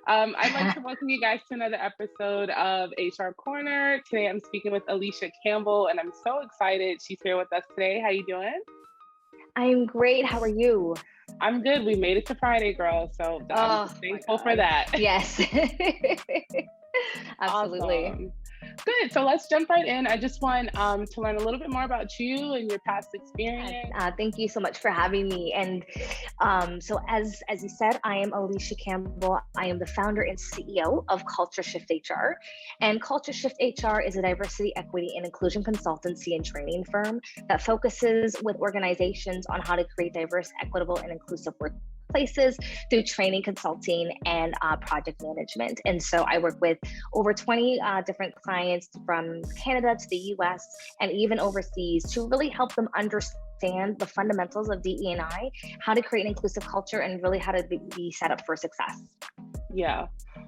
I'd like to welcome you guys to another episode of HR Corner. Today I'm speaking with Alysha Campbell, and I'm so excited she's here with us today. How you doing? I'm great. How are you? I'm good. We made it to Friday, girl. So I'm thankful for that. Yes. Absolutely. Awesome. Good. So let's jump right in. I just want to learn a little bit more about you and your past experience. Thank you so much for having me. And so as you said, I am Alysha Campbell. I am the founder and CEO of CultureShift HR. And CultureShift HR is a diversity, equity, and inclusion consultancy and training firm that focuses with organizations on how to create diverse, equitable, and inclusive workplaces through training, consulting, and project management. And so I work with over 20 different clients from Canada to the US and even overseas to really help them understand the fundamentals of DE&I, how to create an inclusive culture, and really how to be set up for success. Yeah.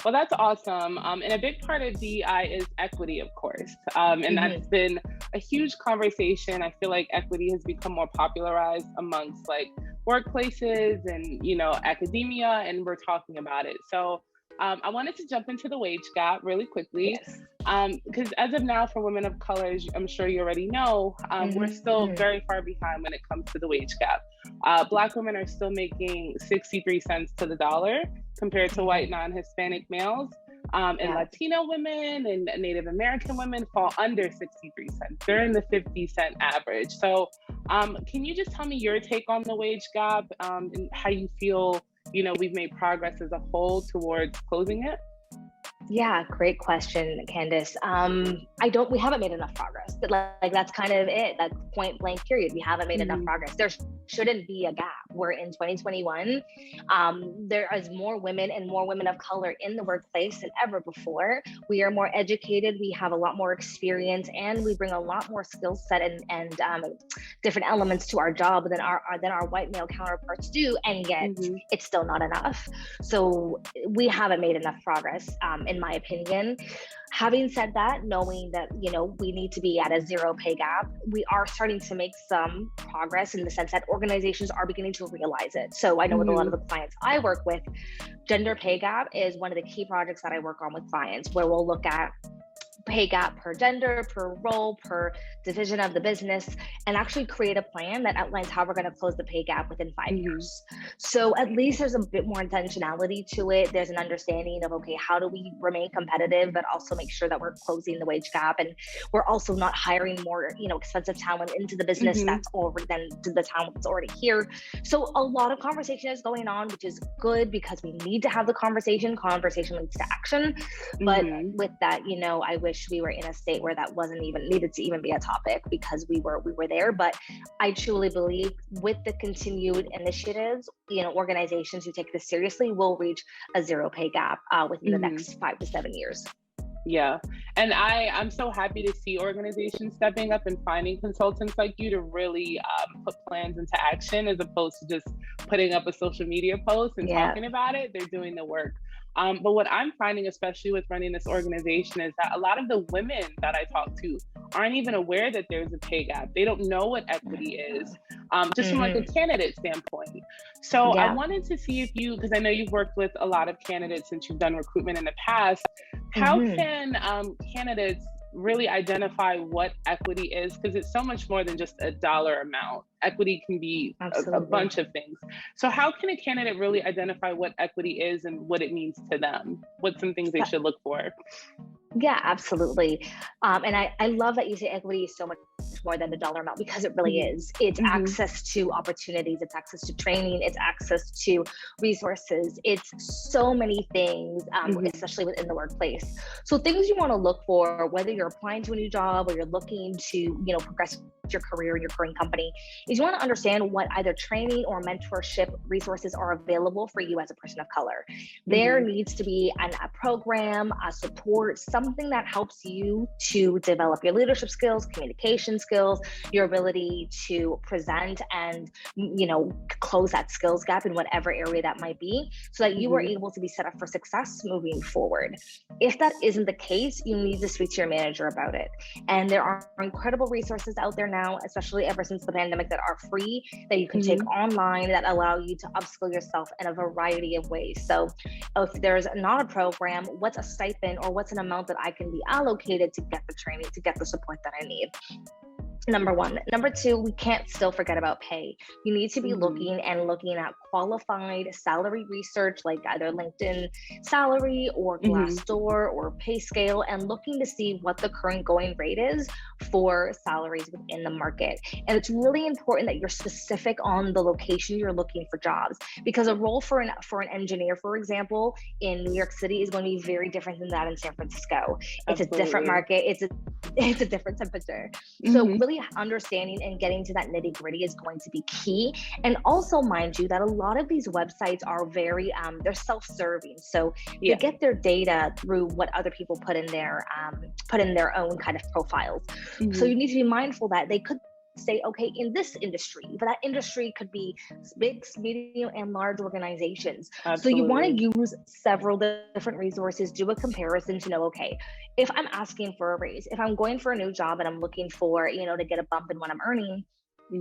Well, that's awesome. And a big part of DEI is equity, of course. And that's been a huge conversation. I feel like equity has become more popularized amongst workplaces and, academia, and we're talking about it. So I wanted to jump into the wage gap really quickly. Yes. Because as of now, for women of color, I'm sure you already know, we're still very far behind when it comes to the wage gap. Black women are still making 63 cents to the dollar compared to white non-Hispanic males. And Latino women and Native American women fall under 63 cents. They're in the 50-cent average. So can you just tell me your take on the wage gap and how you feel, we've made progress as a whole towards closing it? Yeah, great question, Candice. We haven't made enough progress, but that's kind of it, that point blank period. We haven't made enough progress. There shouldn't be a gap. We're in 2021. There is more women and more women of color in the workplace than ever before. We are more educated. We have a lot more experience, and we bring a lot more skill set and different elements to our job than our white male counterparts do. And yet it's still not enough. So we haven't made enough progress, in my opinion. Having said that, knowing that, we need to be at a zero pay gap, we are starting to make some progress in the sense that organizations are beginning to realize it. So I know with a lot of the clients I work with, gender pay gap is one of the key projects that I work on with clients, where we'll look at pay gap per gender, per role, per division of the business, and actually create a plan that outlines how we're going to close the pay gap within 5 years. So at least there's a bit more intentionality to it. There's an understanding of, okay, how do we remain competitive, but also make sure that we're closing the wage gap, and we're also not hiring more, expensive talent into the business that's over than to the talent that's already here. So a lot of conversation is going on, which is good because we need to have the conversation. Conversation leads to action. But with that, I wish we were in a state where that wasn't even needed to even be a topic, because we were there. But I truly believe with the continued initiatives, organizations who take this seriously will reach a zero pay gap within the next 5 to 7 years. Yeah. And I'm so happy to see organizations stepping up and finding consultants like you to really put plans into action, as opposed to just putting up a social media post and talking about it. They're doing the work. But what I'm finding, especially with running this organization, is that a lot of the women that I talk to aren't even aware that there's a pay gap. They don't know what equity is, just from a candidate standpoint. So I wanted to see if you, because I know you've worked with a lot of candidates since you've done recruitment in the past, how can candidates really identify what equity is? Because it's so much more than just a dollar amount. Equity can be a bunch of things. So how can a candidate really identify what equity is and what it means to them? What's some things they should look for? Yeah, absolutely. And I love that you say equity is so much more than the dollar amount, because it really is. It's access to opportunities, it's access to training, it's access to resources. It's so many things, especially within the workplace. So things you want to look for, whether you're applying to a new job or you're looking to, progress your career in your current company, is you want to understand what either training or mentorship resources are available for you as a person of color. There needs to be a program, a support, something that helps you to develop your leadership skills, communication skills, your ability to present and, close that skills gap in whatever area that might be, so that you are able to be set up for success moving forward. If that isn't the case, you need to speak to your manager about it. And there are incredible resources out there now now, especially ever since the pandemic, that are free, that you can take online, that allow you to upskill yourself in a variety of ways. So if there's not a program, what's a stipend or what's an amount that I can be allocated to get the training, to get the support that I need? Number one. Number two, we can't still forget about pay. You need to be looking at qualified salary research, like either LinkedIn salary or Glassdoor or PayScale, and looking to see what the current going rate is for salaries within the market. And it's really important that you're specific on the location you're looking for jobs, because a role for an engineer, for example, in New York City is going to be very different than that in San Francisco. It's a different market. It's a different temperature. So really understanding and getting to that nitty gritty is going to be key. And also, mind you, that a lot of these websites are very, they're self-serving. So they get their data through what other people put in their own kind of profiles. So you need to be mindful that they could say, okay, in this industry, but that industry could be big, medium, and large organizations. Absolutely. So you want to use several different resources, do a comparison to know, okay, if I'm asking for a raise, if I'm going for a new job and I'm looking for, to get a bump in what I'm earning,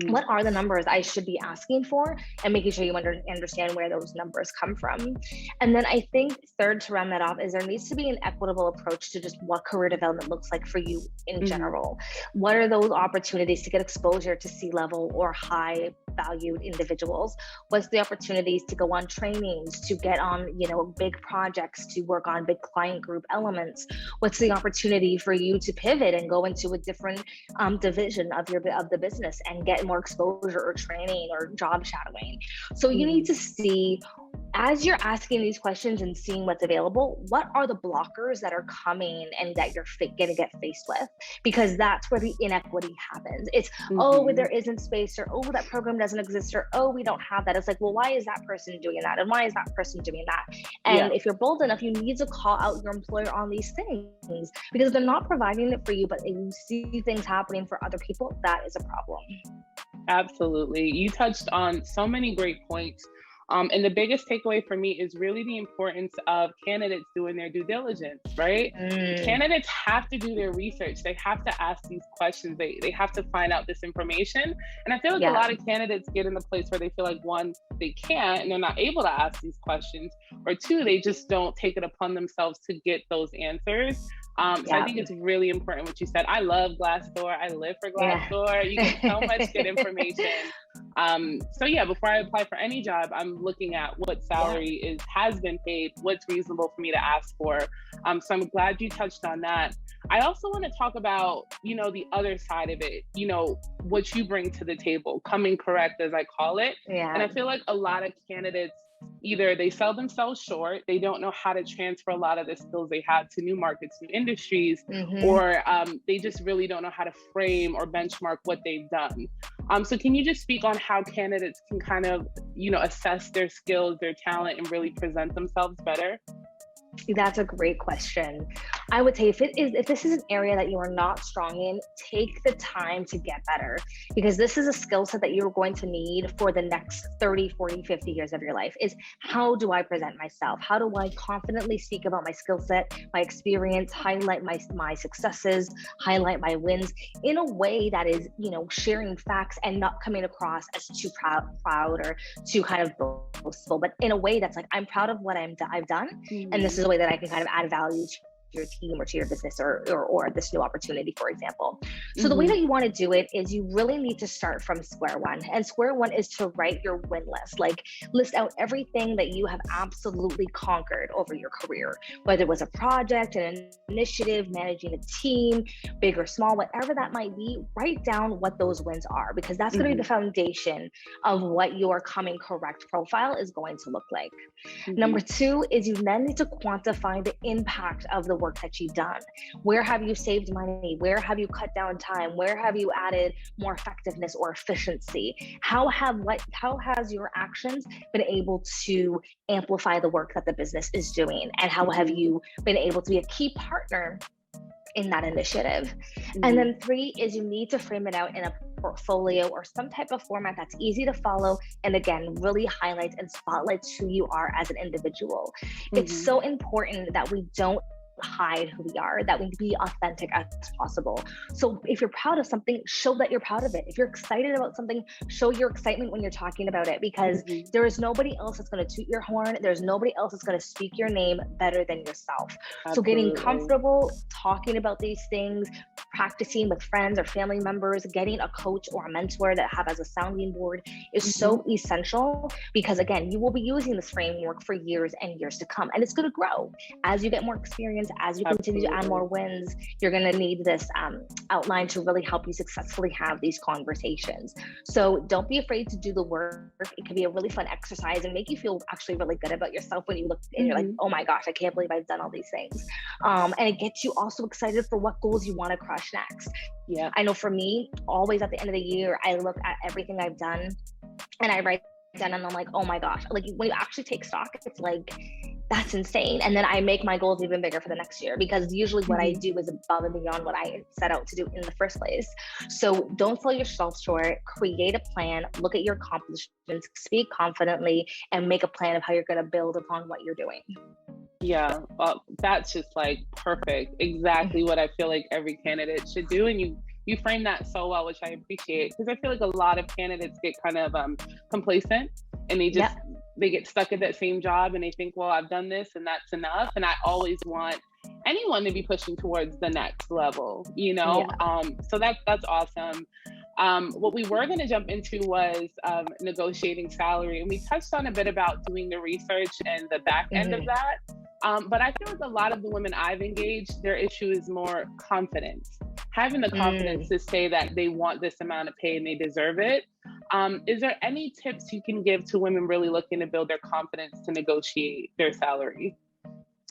what are the numbers I should be asking for, and making sure you understand where those numbers come from. And then I think third, to round that off, is there needs to be an equitable approach to just what career development looks like for you in general. What are those opportunities to get exposure to C-level or high valued individuals? What's the opportunities to go on trainings, to get on, big projects, to work on big client group elements? What's the opportunity for you to pivot and go into a different division of the business and get more exposure or training or job shadowing? So you need to see, as you're asking these questions and seeing what's available, what are the blockers that are coming and that you're going to get faced with? Because that's where the inequity happens. It's, oh, there isn't space, or, oh, that program doesn't exist, or, oh, we don't have that. It's like, well, why is that person doing that? And why is that person doing that? And if you're bold enough, you need to call out your employer on these things, because if they're not providing it for you, but you see things happening for other people, that is a problem. Absolutely. You touched on so many great points. And the biggest takeaway for me is really the importance of candidates doing their due diligence, right? Candidates have to do their research. They have to ask these questions. They have to find out this information. And I feel like a lot of candidates get in the place where they feel like, one, they can't and they're not able to ask these questions, or two, they just don't take it upon themselves to get those answers. So I think it's really important what you said. I love Glassdoor. I live for Glassdoor. You get so much good information. Before I apply for any job, I'm looking at what salary has been paid, what's reasonable for me to ask for. So I'm glad you touched on that. I also want to talk about, the other side of it, what you bring to the table, coming correct, as I call it. And I feel like a lot of candidates, either they sell themselves short, they don't know how to transfer a lot of the skills they have to new markets, new industries, or they just really don't know how to frame or benchmark what they've done. So can you just speak on how candidates can kind of, assess their skills, their talent, and really present themselves better? That's a great question. I would say if this is an area that you are not strong in, take the time to get better, because this is a skill set that you're going to need for the next 30, 40, 50 years of your life. Is how do I present myself? How do I confidently speak about my skill set, my experience, highlight my successes, highlight my wins in a way that is, sharing facts and not coming across as too proud or too kind of boastful, but in a way that's like, I'm proud of what I've done. And this is a way that I can kind of add value to your team or to your business or this new opportunity, for example. So the way that you want to do it is you really need to start from square one. And square one is to write your win list, like list out everything that you have absolutely conquered over your career, whether it was a project, an initiative, managing a team, big or small, whatever that might be. Write down what those wins are, because that's going to be the foundation of what your coming correct profile is going to look like. Number two is you then need to quantify the impact of the work that you've done. Where have you saved money? Where have you cut down time? Where have you added more effectiveness or efficiency? How has your actions been able to amplify the work that the business is doing? And how have you been able to be a key partner in that initiative? And then three is you need to frame it out in a portfolio or some type of format that's easy to follow, and again, really highlights and spotlights who you are as an individual. It's so important that we don't hide who we are, that we be authentic as possible. So if you're proud of something, show that you're proud of it. If you're excited about something, show your excitement when you're talking about it, because there is nobody else that's going to toot your horn. There's nobody else that's going to speak your name better than yourself. Absolutely. So getting comfortable talking about these things, practicing with friends or family members, getting a coach or a mentor that have as a sounding board is so essential, because again, you will be using this framework for years and years to come, and it's going to grow as you get more experience, as you continue to add more wins. You're going to need this outline to really help you successfully have these conversations. So don't be afraid to do the work. It can be a really fun exercise and make you feel actually really good about yourself when you look and you're like, oh my gosh, I can't believe I've done all these things. And it gets you also excited for what goals you want to crush next. Yeah, I know for me, always at the end of the year, I look at everything I've done and I write down and I'm like, oh my gosh, like when you actually take stock, it's like, that's insane. And then I make my goals even bigger for the next year, because usually what I do is above and beyond what I set out to do in the first place. So don't sell yourself short, create a plan, look at your accomplishments, speak confidently, and make a plan of how you're going to build upon what you're doing. Yeah, well, that's just like perfect. Exactly what I feel like every candidate should do. And you frame that so well, which I appreciate, because I feel like a lot of candidates get kind of complacent, and they just they get stuck at that same job and they think, well, I've done this and that's enough. And I always want anyone to be pushing towards the next level, you know? So that's awesome. What we were going to jump into was negotiating salary, and we touched on a bit about doing the research and the back end of that. But I feel like a lot of the women I've engaged, their issue is more confidence. Having the confidence to say that they want this amount of pay and they deserve it. Is there any tips you can give to women really looking to build their confidence to negotiate their salary?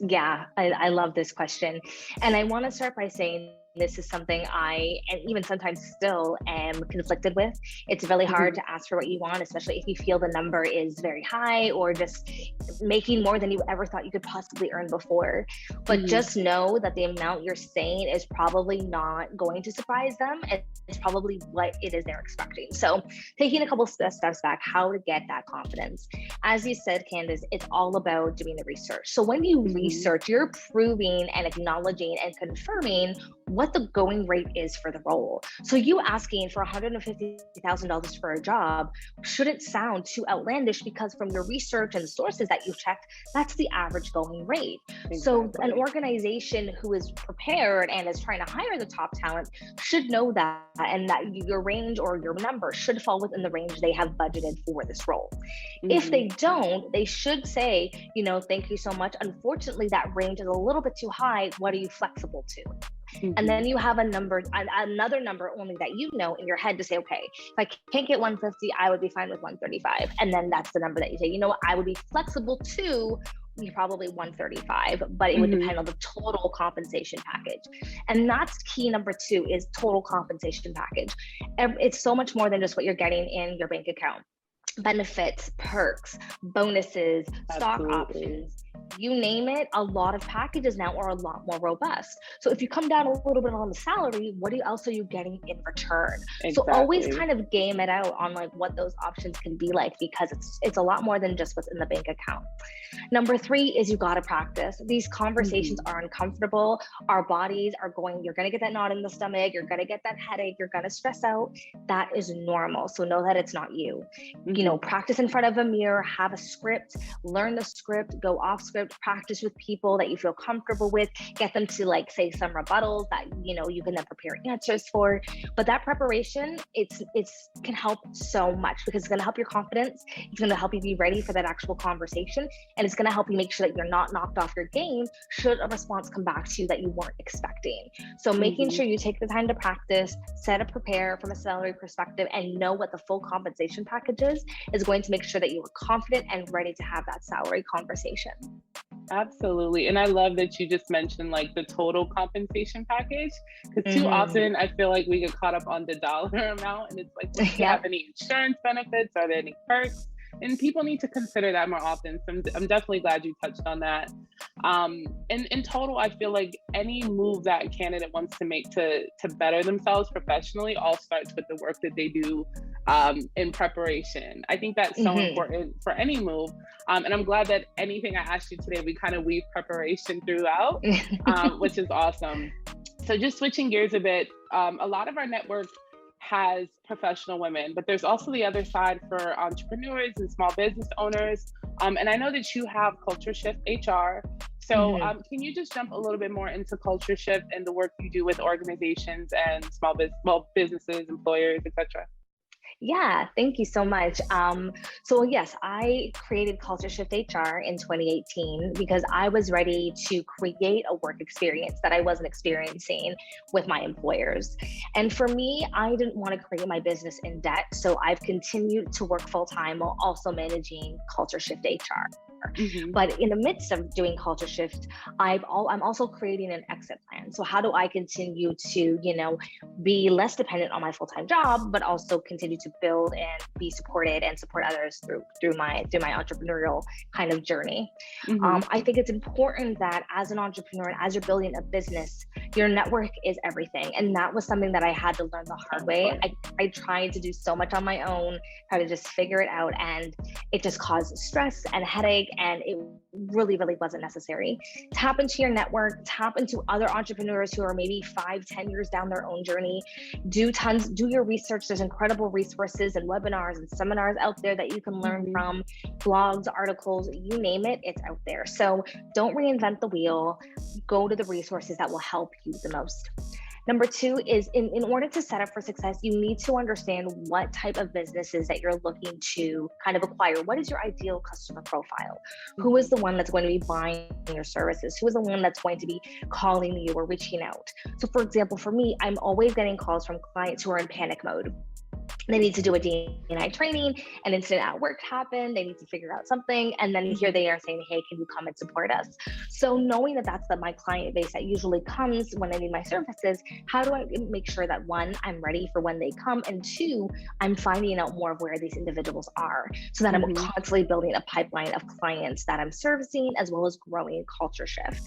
Yeah, I love this question. And I want to start by saying this is something I, and even sometimes still, am conflicted with. It's really hard to ask for what you want, especially if you feel the number is very high or just making more than you ever thought you could possibly earn before. But just know that the amount you're saying is probably not going to surprise them. It's probably what it is they're expecting. So taking a couple steps back, how to get that confidence. As you said, Candace, it's all about doing the research. So when you research, you're proving and acknowledging and confirming what the going rate is for the role. So you asking for $150,000 for a job shouldn't sound too outlandish, because from your research and the sources that you've checked, that's the average going rate. Exactly. So an organization who is prepared and is trying to hire the top talent should know that, and that your range or your number should fall within the range they have budgeted for this role. If they don't, they should say, thank you so much. Unfortunately, that range is a little bit too high. What are you flexible to? And then you have another number only that in your head to say, okay, if I can't get 150, I would be fine with 135. And then that's the number that you say, I would be flexible to probably 135, but it would depend on the total compensation package. And that's key number 2 is total compensation package. It's so much more than just what you're getting in your bank account. Benefits, perks, bonuses, stock options, you name it, a lot of packages now are a lot more robust. So if you come down a little bit on the salary, what else are you getting in return? Exactly. So always kind of game it out on like what those options can be like, because it's a lot more than just what's in the bank account. Number 3 is you got to practice. These conversations are uncomfortable. Our bodies are you're going to get that knot in the stomach. You're going to get that headache. You're going to stress out. That is normal. So know that it's not you. Practice in front of a mirror, have a script, learn the script, go off script, practice with people that you feel comfortable with, get them to say some rebuttals that, you can then prepare answers for. But that preparation, it's can help so much, because it's going to help your confidence. It's going to help you be ready for that actual conversation. And it's going to help you make sure that you're not knocked off your game should a response come back to you that you weren't expecting. So making sure you take the time to practice, set up, prepare from a salary perspective, and know what the full compensation package is going to make sure that you are confident and ready to have that salary conversation. Absolutely. And I love that you just mentioned the total compensation package, because too often I feel like we get caught up on the dollar amount, and it's do you have any insurance benefits? Are there any perks? And people need to consider that more often. So I'm definitely glad you touched on that. And in total, I feel like any move that a candidate wants to make to better themselves professionally all starts with the work that they do in preparation. I think that's so important for any move. And I'm glad that anything I asked you today, we kind of weave preparation throughout, which is awesome. So just switching gears a bit, a lot of our network has professional women, but there's also the other side for entrepreneurs and small business owners. And I know that you have CultureShift HR. So can you just jump a little bit more into CultureShift and the work you do with organizations and small businesses, employers, etc.? Yeah, thank you so much. So yes, I created CultureShift HR in 2018 because I was ready to create a work experience that I wasn't experiencing with my employers. And for me, I didn't want to create my business in debt. So I've continued to work full time while also managing CultureShift HR. But in the midst of doing CultureShift, I'm also creating an exit plan. So how do I continue to, be less dependent on my full-time job, but also continue to build and be supported and support others through my entrepreneurial kind of journey. I think it's important that as an entrepreneur, as you're building a business, your network is everything. And that was something that I had to learn the hard way. I tried to do so much on my own, try to just figure it out, and it just caused stress and headache. And it really, really wasn't necessary. Tap into your network, tap into other entrepreneurs who are maybe 5-10 years down their own journey. Do your research. There's incredible resources and webinars and seminars out there that you can learn from, blogs, articles, you name it, it's out there. So don't reinvent the wheel. Go to the resources that will help you the most. Number two is in order to set up for success, you need to understand what type of businesses that you're looking to kind of acquire. What is your ideal customer profile? Who is the one that's going to be buying your services? Who is the one that's going to be calling you or reaching out? So for example, for me, I'm always getting calls from clients who are in panic mode. They need to do a D&I training, an incident at work happened, they need to figure out something, and then here they are saying, hey, can you come and support us? So knowing that that's my client base that usually comes when I need my services, how do I make sure that one, I'm ready for when they come, and two, I'm finding out more of where these individuals are so that I'm constantly building a pipeline of clients that I'm servicing as well as growing CultureShift.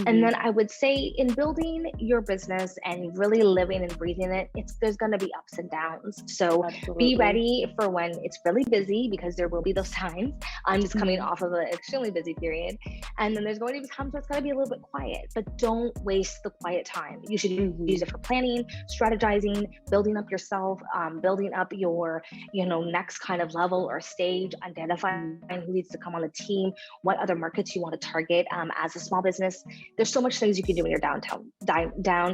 And then I would say in building your business and really living and breathing it, there's going to be ups and downs. So be ready for when it's really busy, because there will be those times. I'm just coming off of an extremely busy period. And then there's going to be times where it's going to be a little bit quiet, but don't waste the quiet time. You should use it for planning, strategizing, building up yourself, building up your, next kind of level or stage, identifying who needs to come on the team, what other markets you want to target as a small business. There's so much things you can do in your down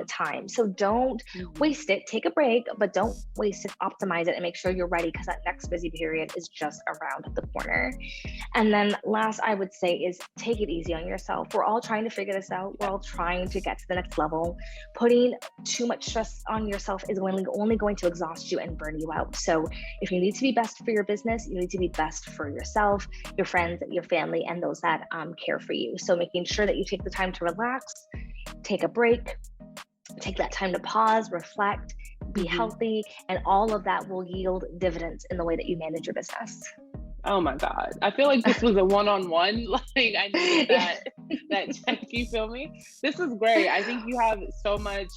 time. So don't waste it. Take a break, but don't waste it. Optimize it and make sure you're ready, because that next busy period is just around the corner. And then last, I would say, is take it easy on yourself. We're all trying to figure this out. We're all trying to get to the next level. Putting too much stress on yourself is only going to exhaust you and burn you out. So if you need to be best for your business, you need to be best for yourself, your friends, your family, and those that care for you. So making sure that you take the time to relax, take a break, take that time to pause, reflect, be healthy, and all of that will yield dividends in the way that you manage your business. Oh my God. I feel like this was a one-on-one. Like I needed that check, you feel me? This is great. I think you have so much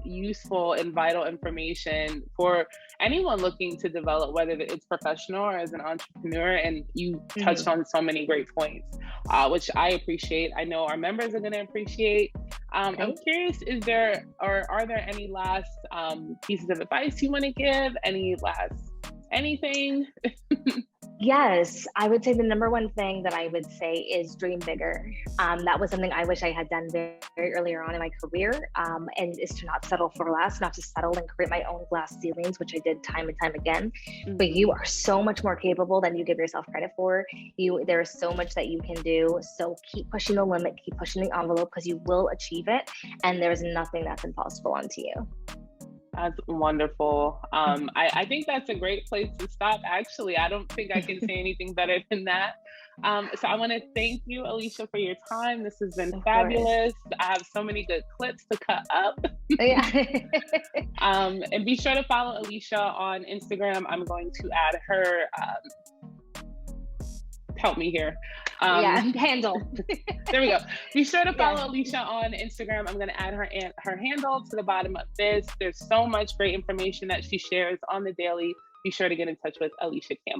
useful and vital information for anyone looking to develop, whether it's professional or as an entrepreneur. And you touched on so many great points, which I appreciate. I know our members are going to appreciate. I'm curious, are there any last pieces of advice you want to give? Anything? Yes, I would say the number one thing that I would say is dream bigger. That was something I wish I had done very, very earlier on in my career, and is to not settle for less, not to settle and create my own glass ceilings, which I did time and time again. But you are so much more capable than you give yourself credit for. There is so much that you can do. So keep pushing the limit, keep pushing the envelope, because you will achieve it. And there's nothing that's impossible unto you. That's wonderful. I think that's a great place to stop. Actually, I don't think I can say anything better than that. So I want to thank you, Alysha, for your time. This has been fabulous. I have so many good clips to cut up. And be sure to follow Alysha on Instagram. I'm going to add her, help me here. Handle. There we go. Be sure to follow Alysha on Instagram. I'm going to add her handle to the bottom of this. There's so much great information that she shares on the daily be sure to get in touch with Alysha Campbell.